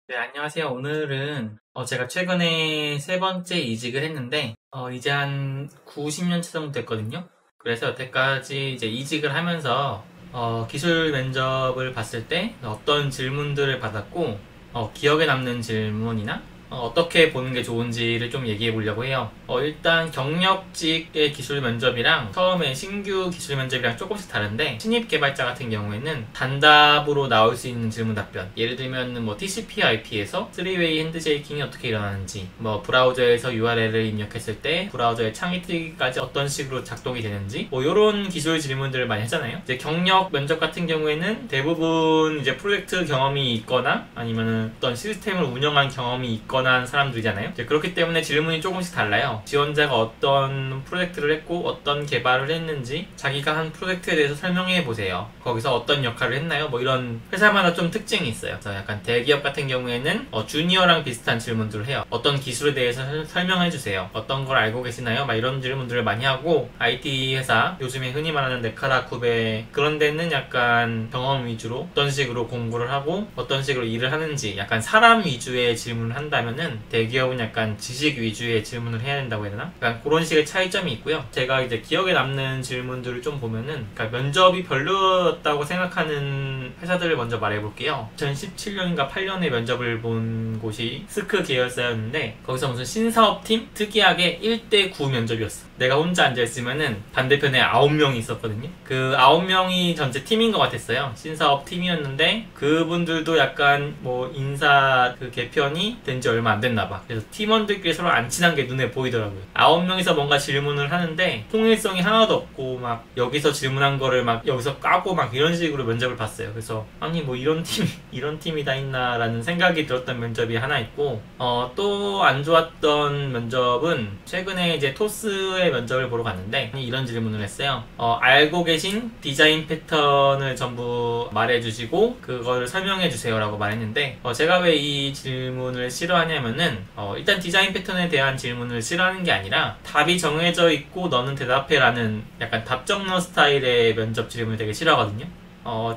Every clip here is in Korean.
네, 안녕하세요. 오늘은 제가 최근에 세 번째 이직을 했는데 이제 한 90년 차 정도 됐거든요. 그래서 여태까지 이제 이직을 하면서 기술 면접을 봤을 때 어떤 질문들을 받았고 기억에 남는 질문이나 어떻게 보는 게 좋은지를 좀 얘기해 보려고 해요. 일단 경력직의 기술 면접이랑 처음에 신규 기술 면접이랑 조금씩 다른데, 신입 개발자 같은 경우에는 단답으로 나올 수 있는 질문 답변, 예를 들면 뭐 TCP/IP에서 3웨이 핸드쉐이킹이 어떻게 일어나는지, 뭐 브라우저에서 URL을 입력했을 때 브라우저의 창이 뜨기까지 어떤 식으로 작동이 되는지, 뭐 이런 기술 질문들을 많이 하잖아요. 이제 경력 면접 같은 경우에는 대부분 이제 프로젝트 경험이 있거나 아니면 어떤 시스템을 운영한 경험이 있거나 한 사람들이잖아요. 그렇기 때문에 질문이 조금씩 달라요. 지원자가 어떤 프로젝트를 했고 어떤 개발을 했는지 자기가 한 프로젝트에 대해서 설명해 보세요. 거기서 어떤 역할을 했나요? 뭐 이런, 회사마다 좀 특징이 있어요. 그래서 약간 대기업 같은 경우에는 주니어랑 비슷한 질문들을 해요. 어떤 기술에 대해서 설명해 주세요. 어떤 걸 알고 계시나요? 막 이런 질문들을 많이 하고, IT 회사, 요즘에 흔히 말하는 네카라 쿠베 그런 데는 약간 경험 위주로 어떤 식으로 공부를 하고 어떤 식으로 일을 하는지, 약간 사람 위주의 질문을 한다면은 대기업은 약간 지식 위주의 질문을 해야 된다고 해야 되나? 약간 그런 식의 차이점이 있고요. 제가 이제 기억에 남는 질문들을 좀 보면은, 그러니까 면접이 별로였다고 생각하는 회사들을 먼저 말해볼게요. 2017년인가 8년에 면접을 본 곳이 스크 계열사였는데, 거기서 무슨 신사업팀? 특이하게 1대9 면접이었어. 내가 혼자 앉아있으면은 반대편에 9명이 있었거든요. 그 9명이 전체 팀인 것 같았어요. 신사업 팀이었는데 그분들도 약간 뭐 인사 그 개편이 된 지 얼마 안 됐나봐. 그래서 팀원들끼리 서로 안 친한 게 눈에 보이더라고요. 9명이서 뭔가 질문을 하는데 통일성이 하나도 없고, 막 여기서 질문한 거를 막 여기서 까고 막 이런 식으로 면접을 봤어요. 그래서 아니 뭐 이런 팀이 다 있나 라는 생각이 들었던 면접이 하나 있고, 또 안 좋았던 면접은 최근에 이제 토스의 면접을 보러 갔는데 이런 질문을 했어요. 알고 계신 디자인 패턴을 전부 말해주시고 그걸 설명해주세요 라고 말했는데, 제가 왜 이 질문을 싫어하냐면은 일단 디자인 패턴에 대한 질문을 싫어하는 게 아니라 답이 정해져 있고 너는 대답해 라는 약간 답정너 스타일의 면접 질문을 되게 싫어하거든요.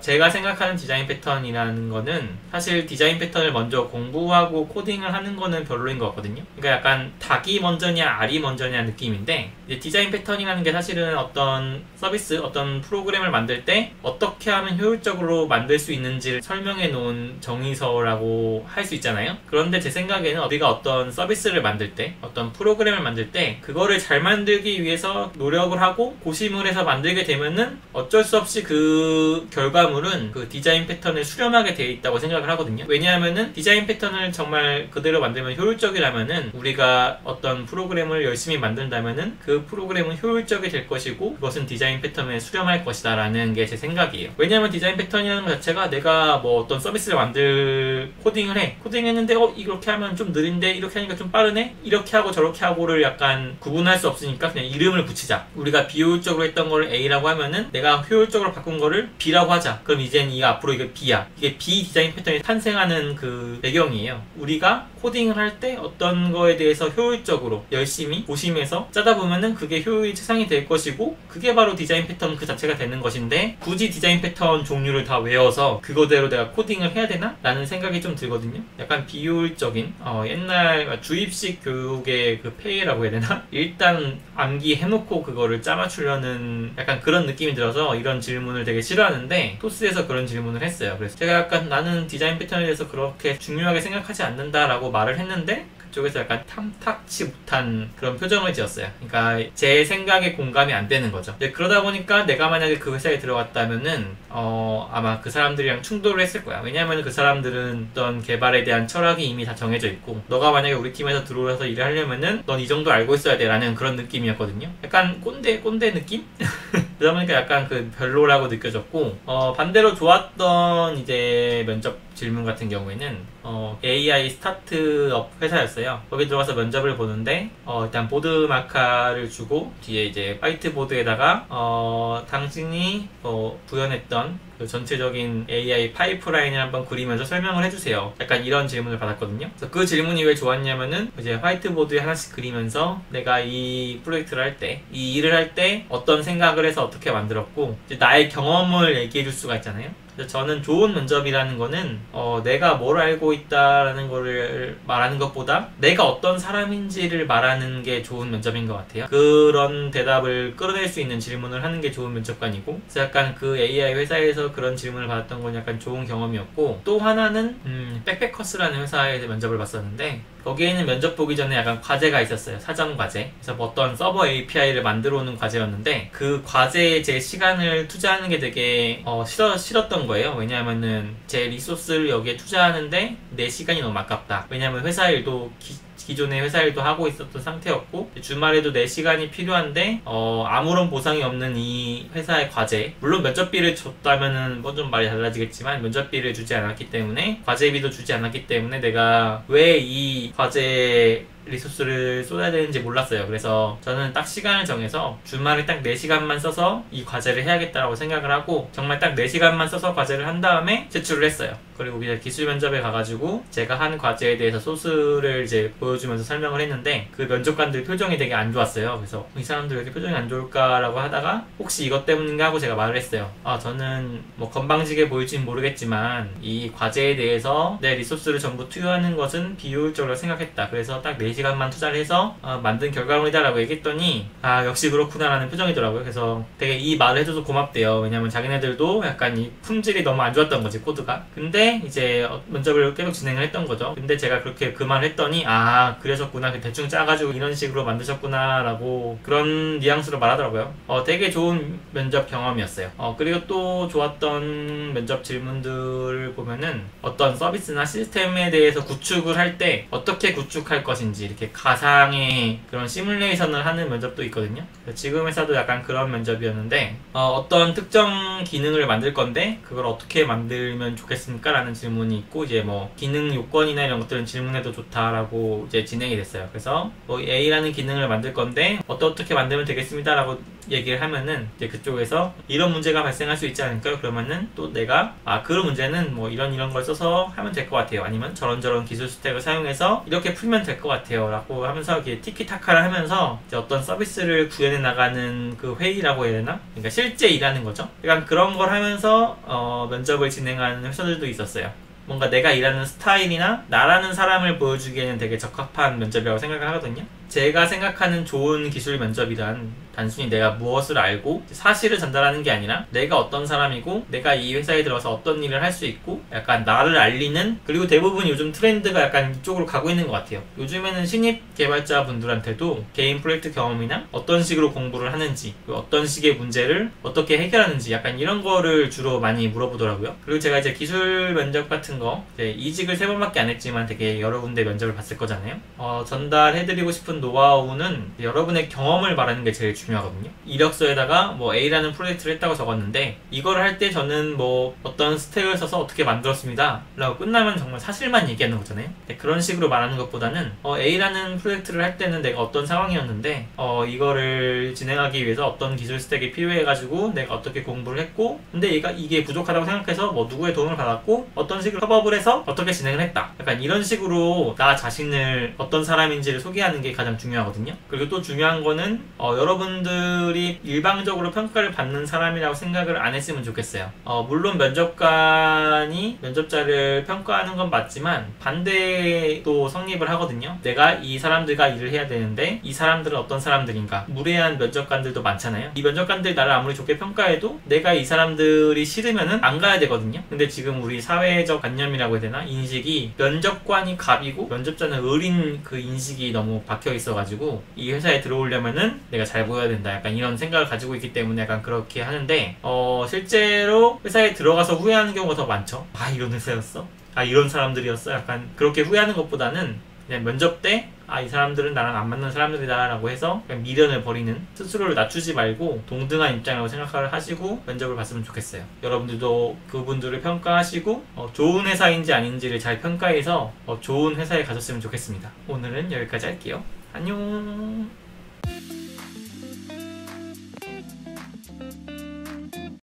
제가 생각하는 디자인 패턴이라는 거는, 사실 디자인 패턴을 먼저 공부하고 코딩을 하는 거는 별로인 것 같거든요. 그러니까 약간 닭이 먼저냐 알이 먼저냐 느낌인데, 이제 디자인 패턴이라는 게 사실은 어떤 서비스, 어떤 프로그램을 만들 때 어떻게 하면 효율적으로 만들 수 있는지를 설명해 놓은 정의서라고 할 수 있잖아요. 그런데 제 생각에는 우리가 어떤 서비스를 만들 때, 어떤 프로그램을 만들 때 그거를 잘 만들기 위해서 노력을 하고 고심을 해서 만들게 되면은 어쩔 수 없이 그 결과물은 그 디자인 패턴을 수렴하게 되어 있다고 생각을 하거든요. 왜냐하면은 디자인 패턴을 정말 그대로 만들면 효율적이라면은, 우리가 어떤 프로그램을 열심히 만든다면은 그 프로그램은 효율적이 될 것이고 그것은 디자인 패턴에 수렴할 것이다 라는 게 제 생각이에요. 왜냐하면 디자인 패턴이라는 것 자체가, 내가 뭐 어떤 서비스를 코딩했는데 이렇게 하면 좀 느린데 이렇게 하니까 좀 빠르네? 이렇게 하고 저렇게 하고를 약간 구분할 수 없으니까 그냥 이름을 붙이자. 우리가 비효율적으로 했던 거를 A라고 하면은 내가 효율적으로 바꾼 거를 B라고 하자. 그럼 이젠 앞으로 이게 B야. 이게 B 디자인 패턴이 탄생하는 그 배경이에요. 우리가 코딩을 할 때 어떤 거에 대해서 효율적으로 열심히 고심해서 짜다 보면은 그게 효율이 최상이 될 것이고, 그게 바로 디자인 패턴 그 자체가 되는 것인데, 굳이 디자인 패턴 종류를 다 외워서 그거대로 내가 코딩을 해야 되나? 라는 생각이 좀 들거든요. 약간 비효율적인 옛날 주입식 교육의 그 폐해라고 해야 되나? 일단 암기해놓고 그거를 짜맞추려는 약간 그런 느낌이 들어서 이런 질문을 되게 싫어하는데, 토스에서 그런 질문을 했어요. 그래서 제가 약간 나는 디자인 패턴에 대해서 그렇게 중요하게 생각하지 않는다라고 말을 했는데, 그쪽에서 약간 탐탁치 못한 그런 표정을 지었어요. 그러니까 제 생각에 공감이 안 되는 거죠. 그러다 보니까 내가 만약에 그 회사에 들어갔다면은 아마 그 사람들이랑 충돌을 했을 거야. 왜냐하면 그 사람들은 어떤 개발에 대한 철학이 이미 다 정해져 있고, 너가 만약에 우리 팀에서 들어와서 일을 하려면은 넌 이 정도 알고 있어야 돼 라는 그런 느낌이었거든요. 약간 꼰대 느낌? 그러다 보니까 약간 그 별로라고 느껴졌고, 반대로 좋았던 이제 면접 질문 같은 경우에는 AI 스타트업 회사였어요. 거기 들어가서 면접을 보는데 일단 보드 마카를 주고 뒤에 이제 화이트보드에다가 당신이 구현했던 그 전체적인 AI 파이프라인을 한번 그리면서 설명을 해주세요. 약간 이런 질문을 받았거든요. 그래서 그 질문이 왜 좋았냐면은, 이제 화이트보드에 하나씩 그리면서 내가 이 프로젝트를 할 때, 이 일을 할 때 어떤 생각을 해서 어떻게 만들었고, 이제 나의 경험을 얘기해 줄 수가 있잖아요. 그래서 저는 좋은 면접이라는 거는 내가 뭘 알고 있다라는 거를 말하는 것보다 내가 어떤 사람인지를 말하는 게 좋은 면접인 것 같아요. 그런 대답을 끌어낼 수 있는 질문을 하는 게 좋은 면접관이고, 그래서 약간 그 AI 회사에서 그런 질문을 받았던 건 약간 좋은 경험이었고, 또 하나는 백패커스라는 회사에서 면접을 봤었는데, 거기에는 면접 보기 전에 약간 과제가 있었어요. 사전 과제. 그래서 뭐 어떤 서버 API를 만들어 오는 과제였는데, 그 과제에 제 시간을 투자하는 게 되게 싫었던 거예요. 왜냐하면은 제 리소스를 여기에 투자하는데 내 시간이 너무 아깝다. 왜냐하면 회사 일도 기존의 회사 일도 하고 있었던 상태였고, 주말에도 내 시간이 필요한데 아무런 보상이 없는 이 회사의 과제, 물론 면접비를 줬다면은 뭐 좀 말이 달라지겠지만 면접비를 주지 않았기 때문에, 과제비도 주지 않았기 때문에 내가 왜 이 과제 리소스를 쏟아야 되는지 몰랐어요. 그래서 저는 딱 시간을 정해서 주말에 딱 4시간만 써서 이 과제를 해야겠다라고 생각을 하고, 정말 딱 4시간만 써서 과제를 한 다음에 제출을 했어요. 그리고 이제 기술 면접에 가가지고 제가 한 과제에 대해서 소스를 이제 보여주면서 설명을 했는데, 그 면접관들 표정이 되게 안 좋았어요. 그래서 이 사람들 왜 이렇게 표정이 안 좋을까라고 하다가 혹시 이것 때문인가 하고 제가 말을 했어요. 저는 뭐 건방지게 보일진 모르겠지만 이 과제에 대해서 내 리소스를 전부 투여하는 것은 비효율적으로 생각했다. 그래서 딱 4시간만 투자를 해서 만든 결과물이다 라고 얘기했더니 역시 그렇구나 라는 표정이더라고요. 그래서 되게 이 말을 해줘서 고맙대요. 왜냐면 자기네들도 약간 이 품질이 너무 안 좋았던 거지, 코드가. 근데 이제 면접을 계속 진행을 했던 거죠. 근데 제가 그렇게 그 말을 했더니 그러셨구나, 대충 짜가지고 이런 식으로 만드셨구나 라고 그런 뉘앙스로 말하더라고요. 되게 좋은 면접 경험이었어요. 그리고 또 좋았던 면접 질문들을 보면은 어떤 서비스나 시스템에 대해서 구축을 할 때 어떻게 구축할 것인지 이렇게 가상의 그런 시뮬레이션을 하는 면접도 있거든요. 지금 회사도 약간 그런 면접이었는데, 어떤 특정 기능을 만들 건데 그걸 어떻게 만들면 좋겠습니까? 라는 질문이 있고, 이제 뭐 기능 요건이나 이런 것들은 질문해도 좋다라고 이제 진행이 됐어요. 그래서 뭐 A라는 기능을 만들 건데 어떻게 만들면 되겠습니다 라고 얘기를 하면은 이제 그쪽에서 이런 문제가 발생할 수 있지 않을까요? 그러면은 또 내가 그런 문제는 뭐 이런 걸 써서 하면 될 것 같아요. 아니면 저런 기술 스택을 사용해서 이렇게 풀면 될 것 같아요 라고 하면서 이렇게 티키타카를 하면서 이제 어떤 서비스를 구현해 나가는 그 회의라고 해야 되나? 그러니까 실제 일하는 거죠. 약간 그런 걸 하면서 면접을 진행하는 회사들도 있었어요. 뭔가 내가 일하는 스타일이나 나라는 사람을 보여주기에는 되게 적합한 면접이라고 생각을 하거든요. 제가 생각하는 좋은 기술 면접이란 단순히 내가 무엇을 알고 사실을 전달하는 게 아니라 내가 어떤 사람이고 내가 이 회사에 들어서 어떤 일을 할 수 있고 약간 나를 알리는, 그리고 대부분 요즘 트렌드가 약간 이쪽으로 가고 있는 것 같아요. 요즘에는 신입 개발자 분들한테도 개인 프로젝트 경험이나 어떤 식으로 공부를 하는지, 어떤 식의 문제를 어떻게 해결하는지 약간 이런 거를 주로 많이 물어보더라고요. 그리고 제가 이제 기술 면접 같은 거 이제 이직을 3번밖에 안 했지만 되게 여러 군데 면접을 봤을 거잖아요. 전달해드리고 싶은 노하우는 여러분의 경험을 말하는 게 제일 중요하거든요. 이력서에다가 뭐 A라는 프로젝트를 했다고 적었는데 이거를 할 때 저는 뭐 어떤 스택을 써서 어떻게 만들었습니다 라고 끝나면 정말 사실만 얘기하는 거잖아요. 그런 식으로 말하는 것보다는 A라는 프로젝트를 할 때는 내가 어떤 상황이었는데 이거를 진행하기 위해서 어떤 기술 스택이 필요해가지고 내가 어떻게 공부를 했고, 근데 이게 부족하다고 생각해서 뭐 누구의 도움을 받았고 어떤 식으로 협업을 해서 어떻게 진행을 했다, 약간 이런 식으로 나 자신을 어떤 사람인지를 소개하는 게 가장 중요하거든요. 그리고 또 중요한 거는 여러분들이 일방적으로 평가를 받는 사람이라고 생각을 안 했으면 좋겠어요. 물론 면접관이 면접자를 평가하는 건 맞지만 반대도 성립을 하거든요. 내가 이 사람들과 일을 해야 되는데 이 사람들은 어떤 사람들인가, 무례한 면접관들도 많잖아요. 이 면접관들이 나를 아무리 좋게 평가해도 내가 이 사람들이 싫으면은 안 가야 되거든요. 근데 지금 우리 사회적 관념이라고 해야 되나, 인식이 면접관이 갑이고 면접자는 을인 그 인식이 너무 박혀 있어가지고 이 회사에 들어오려면은 내가 잘 보여야 된다, 약간 이런 생각을 가지고 있기 때문에 약간 그렇게 하는데, 실제로 회사에 들어가서 후회하는 경우가 더 많죠. 이런 회사였어? 이런 사람들이었어? 약간 그렇게 후회하는 것보다는 그냥 면접 때 이 사람들은 나랑 안 맞는 사람들이다 라고 해서 그냥 미련을 버리는, 스스로를 낮추지 말고 동등한 입장이라고 생각을 하시고 면접을 봤으면 좋겠어요. 여러분들도 그분들을 평가하시고 좋은 회사인지 아닌지를 잘 평가해서 좋은 회사에 가셨으면 좋겠습니다. 오늘은 여기까지 할게요. 안녕.